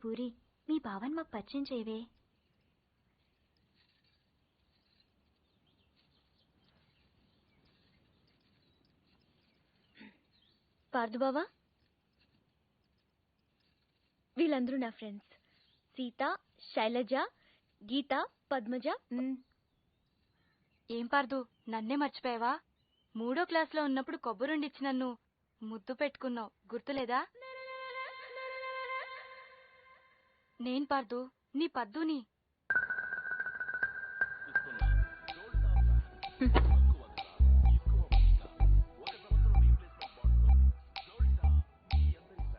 పూరి, మీ బావని మాకు పరిచయం చేయవే. పార్దు బావా, వీళ్ళందరూ నా ఫ్రెండ్స్. సీత, శైలజ, గీత, పద్మజ. ఏం పార్దు, నన్నే మర్చిపోయావా? 3వ క్లాస్లో ఉన్నప్పుడు కొబ్బరుండిచ్చి నన్ను ముద్దు పెట్టుకున్నావు, గుర్తులేదా? నేను పార్దు, నీ పద్దుని.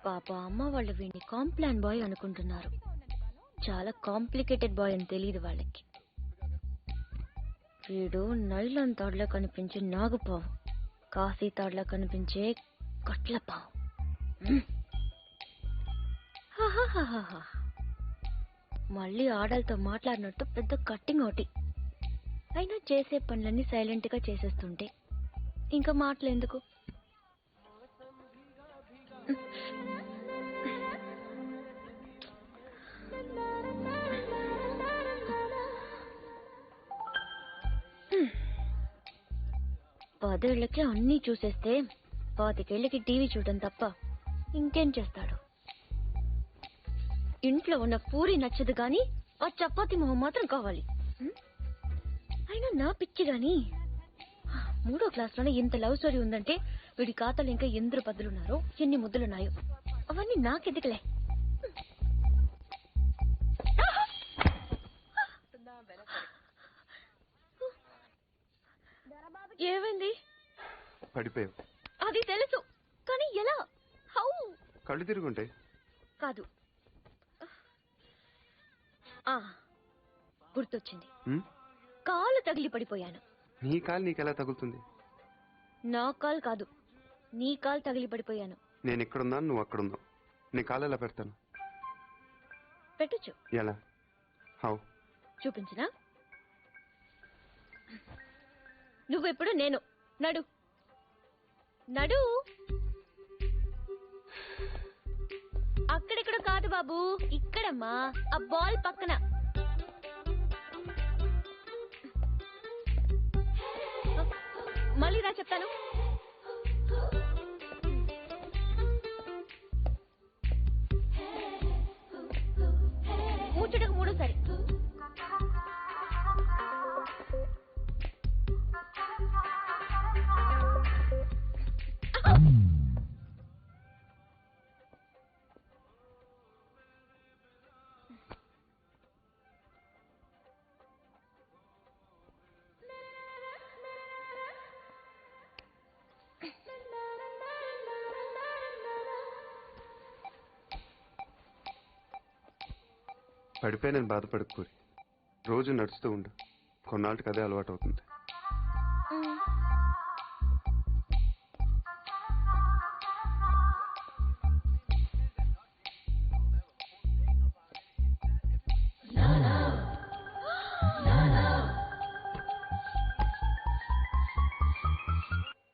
పాప అమ్మ వాళ్ళు వీడిని కాంప్లాన్ బాయ్ అనుకుంటున్నారు. చాలా కాంప్లికేటెడ్ బాయ్ అని తెలియదు వాళ్ళకి. వీడు నైలాన్ తాడులా కనిపించే నాగుపావు, కాశీ తాడులా కనిపించే కట్లపావు. మళ్ళీ ఆడలతో మాట్లాడినట్టు పెద్ద కట్టింగ్ ఒకటి. అయినా చేసే పనులన్నీ సైలెంట్ గా చేసేస్తుంటే ఇంకా మాటలెందుకు? పదేళ్లకి అన్నీ చూసేస్తే 25 ఏళ్ళకి టీవీ చూడడం తప్ప ఇంకేం చేస్తాడు? ఇంట్లో ఉన్న పూరి నచ్చదు గాని ఆ చపాతి మొహం మాత్రం కావాలి. అయినా నా పిచ్చి గాని 3వ క్లాస్లోనే ఇంత లవ్ స్టోరీ ఉందంటే వీడి ఖాతాలు ఇంకా ఎందరు బదులున్నారో, ఎన్ని ముద్దులున్నాయో అవన్నీ నాకెదికలే. ఏమైంది? పడిపోయావు. అది తెలుసు, కానీ ఎలా? హౌ? కళ్ళు తిరుగుంటాయి. కాదు, గుర్తొచ్చింది. కాలు తగిలి పడిపోయాను. నీ కాలు నీకెలా తగులుతుంది? నా కాలు కాదు, నీ కాలు తగిలి పడిపోయాను. నేను ఇక్కడున్నాను, నువ్వు అక్కడున్నావు. నీ కాలు ఎలా పెడతాను? పెట్టచ్చు. ఎలా? హౌ? చూపించినా? నువ్వెప్పుడు నేను. నడు నడు. అక్కడెక్కడ కాదు బాబు, ఇక్కడమ్మా, ఆ బాల్ పక్కన. మళ్ళీ రా చెప్తాను. ముచ్చటకు 3సారి. పడిపోయి నేను బాధపడకు పూరి. రోజు నడుస్తూ ఉండు, కొన్నాళ్ళకి అదే అలవాటు అవుతుంది.